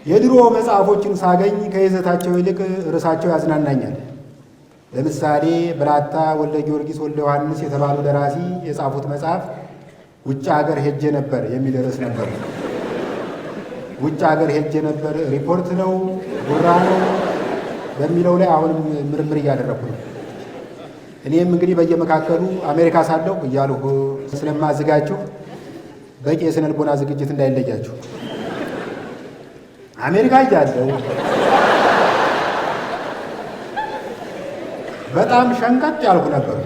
የድሮ መጽሐፎችን ሳገኝ ከይዘታቸው ይልቅ ርዕሳቸው ያዝናናኛል። ለምሳሌ ብላታ ወልደ ጊዮርጊስ ወልደ ዮሐንስ የተባሉ ደራሲ የጻፉት መጽሐፍ ውጭ ሀገር ሄጄ ነበር የሚል ርዕስ ነበር። ውጭ ሀገር ሄጄ ነበር ሪፖርት ነው ጉራ ነው በሚለው ላይ አሁንም ምርምር እያደረኩ ነው። እኔም እንግዲህ በየመካከሉ አሜሪካ ሳለሁ እያልሁ ስለማዝጋችሁ በቂ የስነ ልቦና ዝግጅት እንዳይለያችሁ። አሜሪካ እያለሁ በጣም ሸንቀጥ ያልኩ ነበር።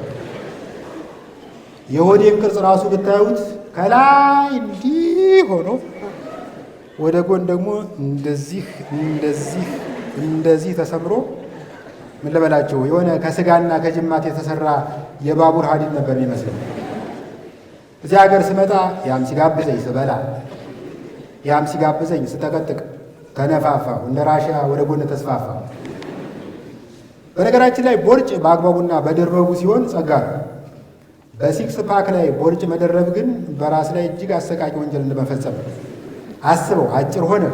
የሆዴን ቅርጽ ራሱ ብታዩት ከላይ እንዲህ ሆኖ ወደ ጎን ደግሞ እንደዚህ ተሰምሮ ምን ልበላችሁ የሆነ ከስጋና ከጅማት የተሰራ የባቡር ሀዲድ ነበር የሚመስለው። እዚህ ሀገር ስመጣ ያም ሲጋብዘኝ ስበላ፣ ያም ሲጋብዘኝ ስጠቀጥቅ ተነፋፋሁ፣ እንደ ራሽያ ወደ ጎን ተስፋፋ። በነገራችን ላይ ቦርጭ በአግባቡና በደረቡ ሲሆን ጸጋ ነው። በሲክስ ፓክ ላይ ቦርጭ መደረብ ግን በራስ ላይ እጅግ አሰቃቂ ወንጀል እንደመፈጸም ነው። አስበው፣ አጭር ሆነ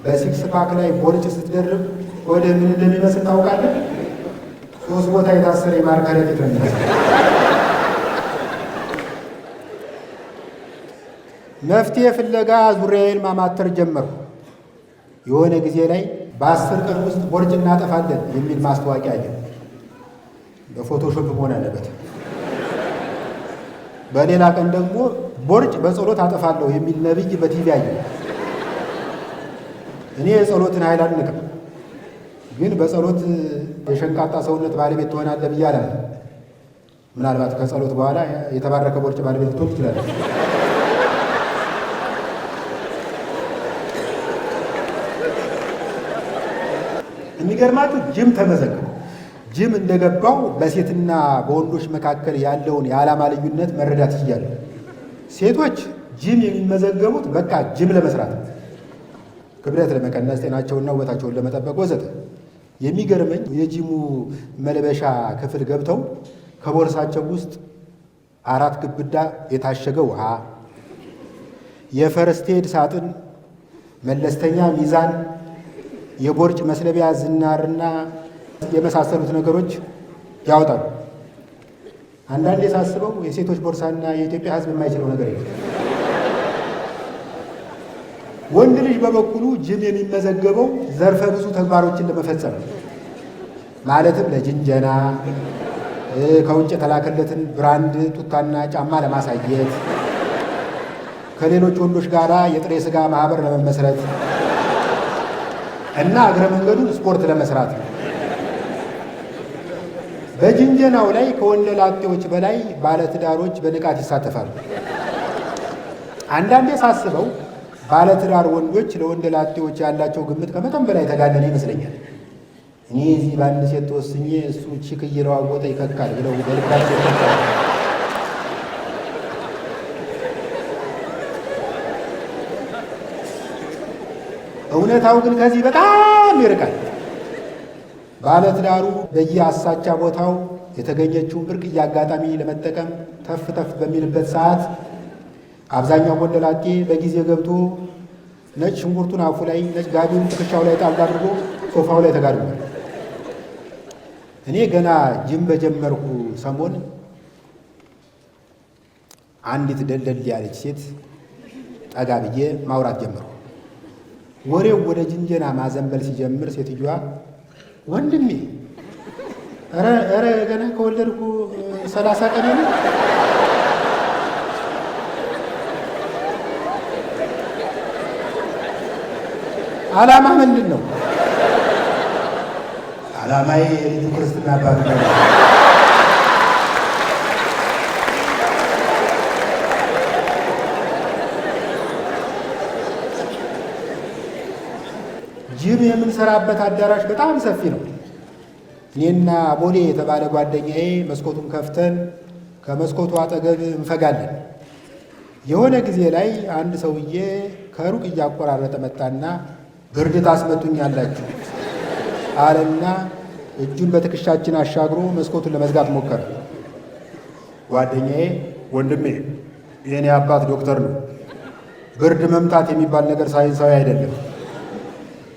በሲክስ ፓክ ላይ ቦርጭ ስትደርብ ወደ ምን እንደሚመስል ታውቃለህ? 3 ቦታ የታሰረ የማር ከረጢት ነው የሚመስለው። መፍትሄ ፍለጋ ዙሪያዬን ማማተር ጀመርኩ። የሆነ ጊዜ ላይ በ10 ቀን ውስጥ ቦርጭ እናጠፋለን የሚል ማስታወቂያ አየ። በፎቶሾፕ መሆን አለበት። በሌላ ቀን ደግሞ ቦርጭ በጸሎት አጠፋለሁ የሚል ነብይ በቲቪ አየ። እኔ የጸሎትን ኃይል አልንቅም፣ ግን በጸሎት የሸንቃጣ ሰውነት ባለቤት ትሆናለህ ብዬ አላምንም። ምናልባት ከጸሎት በኋላ የተባረከ ቦርጭ ባለቤት ልትሆን ትችላለህ። የሚገርማችሁ ጅም ተመዘገቡ። ጅም እንደገባው በሴትና በወንዶች መካከል ያለውን የዓላማ ልዩነት መረዳት ይችላል። ሴቶች ጅም የሚመዘገቡት በቃ ጅም ለመስራት፣ ክብደት ለመቀነስ፣ ጤናቸውንና ውበታቸውን ለመጠበቅ ወዘተ። የሚገርመኝ የጂሙ መልበሻ ክፍል ገብተው ከቦርሳቸው ውስጥ 4 ግብዳ የታሸገ ውሃ፣ የፈርስት ኤድ ሳጥን፣ መለስተኛ ሚዛን፣ የቦርጭ መስለቢያ ዝናርና የመሳሰሉት ነገሮች ያወጣሉ። አንዳንዴ ሳስበው የሴቶች ቦርሳና የኢትዮጵያ ሕዝብ የማይችለው ነገር የለም። ወንድ ልጅ በበኩሉ ጅም የሚመዘገበው ዘርፈ ብዙ ተግባሮችን ለመፈጸም ማለትም ለጅንጀና፣ ከውጭ የተላከለትን ብራንድ ቱታና ጫማ ለማሳየት፣ ከሌሎች ወንዶች ጋር የጥሬ ሥጋ ማህበር ለመመስረት እና እግረ መንገዱን ስፖርት ለመስራት ነው። በጅንጀናው ላይ ከወንደላጤዎች በላይ ባለትዳሮች በንቃት ይሳተፋሉ። አንዳንዴ ሳስበው ባለትዳር ወንዶች ለወንደላጤዎች ያላቸው ግምት ከመጠን በላይ ተጋነነ ይመስለኛል። እኔ እዚህ በአንድ ሴት ተወስኜ እሱ ቺክ እየለዋወጠ ይከካል ብለው በልባቸው ይከካል። እውነታው ግን ከዚህ በጣም ይርቃል። ባለትዳሩ በየአሳቻ ቦታው የተገኘችውን ብርቅዬ አጋጣሚ ለመጠቀም ተፍ ተፍ በሚልበት ሰዓት አብዛኛው ወንደላጤ በጊዜ ገብቶ ነጭ ሽንኩርቱን አፉ ላይ፣ ነጭ ጋቢውን ትከሻው ላይ ጣል አድርጎ ሶፋው ላይ ተጋድሟል። እኔ ገና ጅም በጀመርኩ ሰሞን አንዲት ደልደል ያለች ሴት ጠጋ ብዬ ማውራት ጀመርኩ። ወሬው ወደ ጅንጀና ማዘንበል ሲጀምር ሴትዮዋ ወንድሜ ኧረ ገና ከወለድኩ 30 ቀን ነው። ዓላማ ምንድን ነው? ዓላማዬ የልጁ ክርስትና አባት ነው። ጅም የምንሰራበት አዳራሽ በጣም ሰፊ ነው። እኔና ቦሌ የተባለ ጓደኛዬ መስኮቱን ከፍተን ከመስኮቱ አጠገብ እንፈጋለን። የሆነ ጊዜ ላይ አንድ ሰውዬ ከሩቅ እያቆራረጠ መጣና ብርድ ታስመቱኛላችሁ አለና እጁን በትከሻችን አሻግሮ መስኮቱን ለመዝጋት ሞከረ። ጓደኛዬ ወንድሜ የኔ አባት ዶክተር ነው፣ ብርድ መምታት የሚባል ነገር ሳይንሳዊ አይደለም፣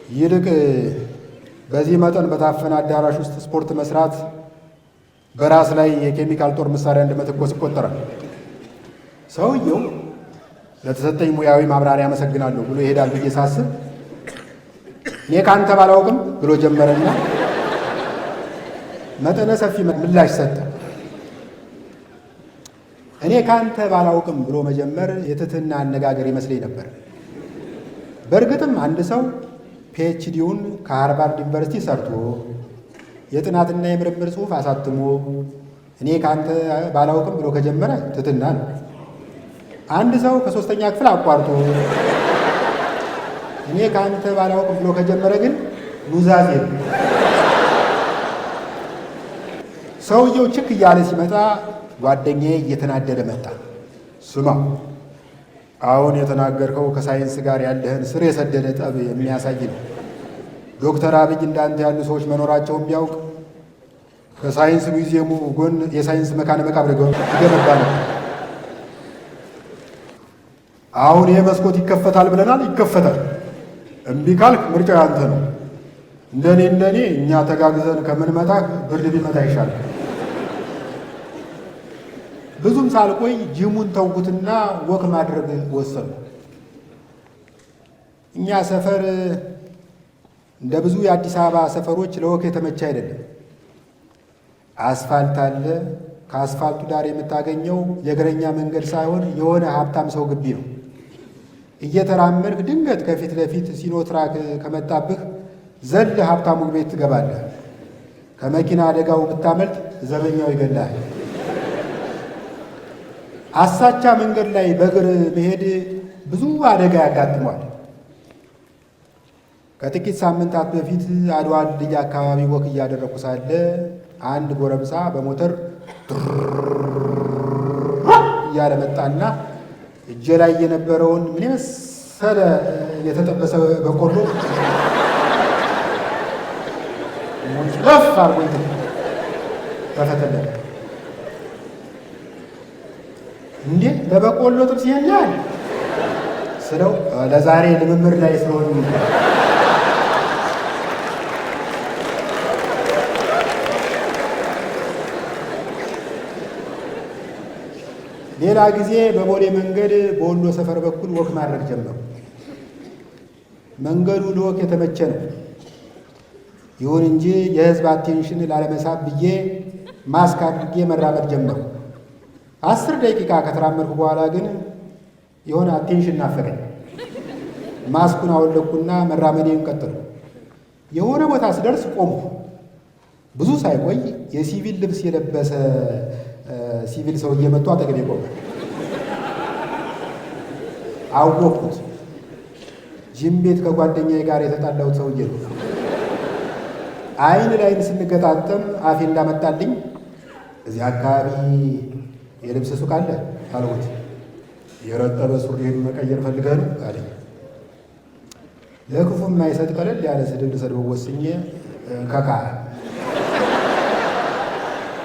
ይልቅ በዚህ መጠን በታፈነ አዳራሽ ውስጥ ስፖርት መስራት በራስ ላይ የኬሚካል ጦር መሳሪያ እንደመተኮስ ይቆጠራል። ሰውየው ለተሰጠኝ ሙያዊ ማብራሪያ አመሰግናለሁ ብሎ ይሄዳል ብዬ ሳስብ እኔ ካንተ ባላውቅም ብሎ ጀመረና መጠነ ሰፊ ምላሽ ሰጠ። እኔ ካንተ ባላውቅም ብሎ መጀመር የትህትና አነጋገር ይመስለኝ ነበር። በእርግጥም አንድ ሰው ፒኤችዲውን ከሃርቫርድ ዩኒቨርሲቲ ሰርቶ የጥናትና የምርምር ጽሑፍ አሳትሞ እኔ ካንተ ባላውቅም ብሎ ከጀመረ ትህትና ነው። አንድ ሰው ከ3ኛ ክፍል አቋርጦ እኔ ካንተ ባላውቅም ብሎ ከጀመረ ግን ኑዛዜ ነው። ሰውየው ችክ እያለ ሲመጣ ጓደኛዬ እየተናደደ መጣ። ስማ፣ አሁን የተናገርከው ከሳይንስ ጋር ያለህን ስር የሰደደ ጠብ የሚያሳይ ነው። ዶክተር አብይ እንዳንተ ያሉ ሰዎች መኖራቸውን ቢያውቅ ከሳይንስ ሙዚየሙ ጎን የሳይንስ መካነ መቃብር ይገነባ ነው። አሁን ይሄ መስኮት ይከፈታል ብለናል፣ ይከፈታል። እምቢ ካልክ ምርጫ ያንተ ነው። እንደኔ እኛ ተጋግዘን ከምንመታህ ብርድ ቢመታ ይሻላል። ብዙም ሳልቆይ ጂሙን ተውኩትና ወክ ማድረግ ወሰኑ። እኛ ሰፈር እንደ ብዙ የአዲስ አበባ ሰፈሮች ለወክ የተመቸ አይደለም። አስፋልት አለ። ከአስፋልቱ ዳር የምታገኘው የእግረኛ መንገድ ሳይሆን የሆነ ሀብታም ሰው ግቢ ነው። እየተራመድክ ድንገት ከፊት ለፊት ሲኖትራክ ከመጣብህ ዘል ሀብታሙ ቤት ትገባለህ። ከመኪና አደጋው ብታመልጥ ዘበኛው ይገላል። አሳቻ መንገድ ላይ በእግር መሄድ ብዙ አደጋ ያጋጥሟል። ከጥቂት ሳምንታት በፊት አድዋ ድልድይ አካባቢ ወክ እያደረኩ ሳለ አንድ ጎረምሳ በሞተር እያለ መጣና እጄ ላይ የነበረውን ምን የመሰለ የተጠበሰ በቆሎ ሞጭለፍ አርጎ ተፈተለለ። እንዴ ለበቆሎ ጥብስ ይሄኛል ስለው ለዛሬ ልምምድ ላይ ስለሆነ ሌላ ጊዜ በቦሌ መንገድ በወሎ ሰፈር በኩል ወክ ማድረግ ጀመሩ። መንገዱ ለወክ የተመቸ ነው። ይሁን እንጂ የሕዝብ አቴንሽን ላለመሳብ ብዬ ማስክ አድርጌ መራመድ ጀመሩ። 10 ደቂቃ ከተራመድኩ በኋላ ግን የሆነ አቴንሽን ናፈቀኝ። ማስኩን አወለኩና መራመዴን ቀጠሉ። የሆነ ቦታ ስደርስ ቆምኩ። ብዙ ሳይቆይ የሲቪል ልብስ የለበሰ ሲቪል ሰው እየመጡ አጠገቤ ቆመ። አወቅኩት። ጂም ቤት ከጓደኛዬ ጋር የተጣላሁት ሰውዬ ነው። አይን ላይን ስንገጣጠም አፌ እንዳመጣልኝ እዚህ አካባቢ የልብስ ሱቅ አለ አልኩት። የረጠበ ሱሪዬን መቀየር ፈልገህ ነው አለኝ። ለክፉ የማይሰጥ ቀለል ያለ ስድብ ልሰድበው ወስኜ ከካ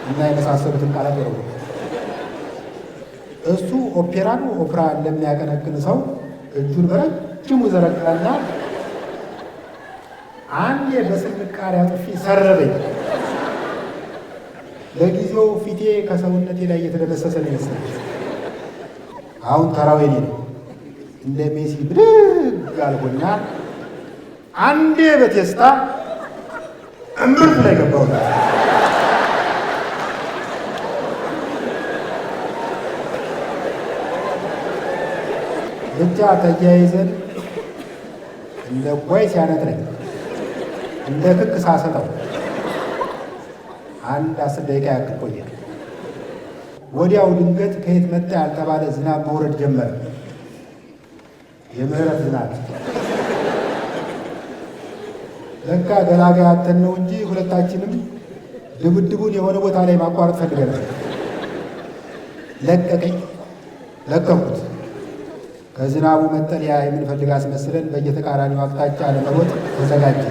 እና የመሳሰሉትን ቃላት ያደረጉ እሱ ኦፔራ እንደሚያቀነቅን ሰው እጁን በረጅሙ ዘረጋና አንዴ በስንቃሪ አጥፊ ሰረበኝ። ለጊዜው ፊቴ ከሰውነቴ ላይ እየተደመሰሰ ነው ይመስላል። አሁን ተራው የኔ ነው። እንደ ሜሲ ብድግ አልኩና አንዴ በቴስታ እምብርት ላይ ገባሁ። ብቻ ተያይዘን እንደ ጓይ ሲያነጥረኝ እንደ ክክ ሳሰጠው አንድ 10 ደቂቃ ያክል ቆየ። ወዲያው ድንገት ከየት መጣ ያልተባለ ዝናብ መውረድ ጀመረ። የምህረት ዝናብ። ለካ ገላጋይ አተን ነው እንጂ ሁለታችንም ድብድቡን የሆነ ቦታ ላይ ማቋረጥ ፈልገናል። ለቀቀኝ፣ ለቀኩት። ከዝናቡ መጠለያ የምንፈልግ አስመስለን በየተቃራኒው አቅጣጫ ለመሮጥ ተዘጋጀ።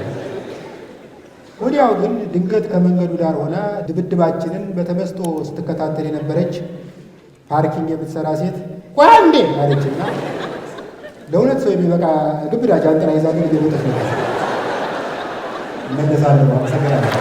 ወዲያው ግን ድንገት ከመንገዱ ዳር ሆና ድብድባችንን በተመስጦ ስትከታተል የነበረች ፓርኪንግ የምትሰራ ሴት ቆይ አንዴ አለችና ለሁለት ሰው የሚበቃ ግብዳ ጃንጥላ ይዛ ግን እየሮጠች ነበር። እመለሳለሁ። አመሰግናለሁ።